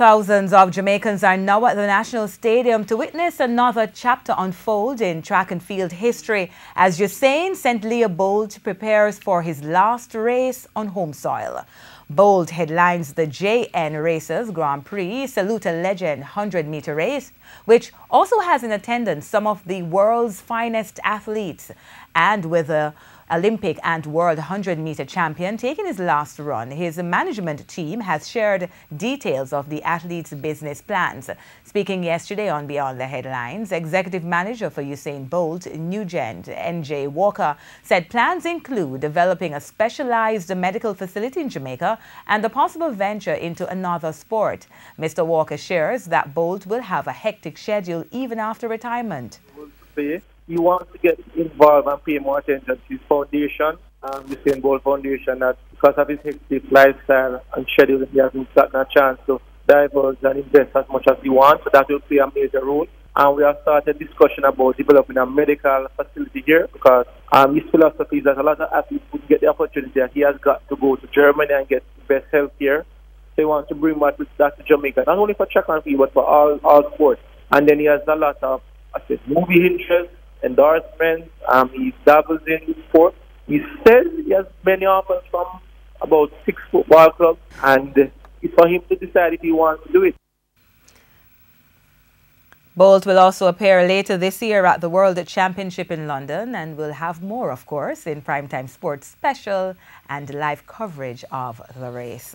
Thousands of Jamaicans are now at the National Stadium to witness another chapter unfold in track and field history as Usain St. Leah Bolt prepares for his last race on home soil. Bolt headlines the JN Racers Grand Prix Salute a Legend 100-meter race, which also has in attendance some of the world's finest athletes. And with the Olympic and World 100-meter champion taking his last run, his management team has shared details of the athletes' business plans. Speaking yesterday on Beyond the Headlines, Executive Manager for Usain Bolt, Nugent N.J. Walker, said plans include developing a specialized medical facility in Jamaica and a possible venture into another sport. Mr. Walker shares that Bolt will have a hectic schedule even after retirement. He wants to get involved and pay more attention to his foundation, Usain Bolt Foundation, that because of his hectic lifestyle and schedule, he hasn't gotten a chance to divulge and invest as much as he wants, so that will play a major role. And we have started discussion about developing a medical facility here because his philosophy is that a lot of athletes would get the opportunity that he has got to go to Germany and get the best health care. So he wants to bring that to Jamaica, not only for track and field, but for all sports. And then he has a lot of movie interest, endorsements, he dabbles in sport. He says he has many offers from about 6 football clubs, and it's for him to decide if he wants to do it. Bolt will also appear later this year at the World Championship in London and will have more, of course, in Primetime Sports Special and live coverage of the race.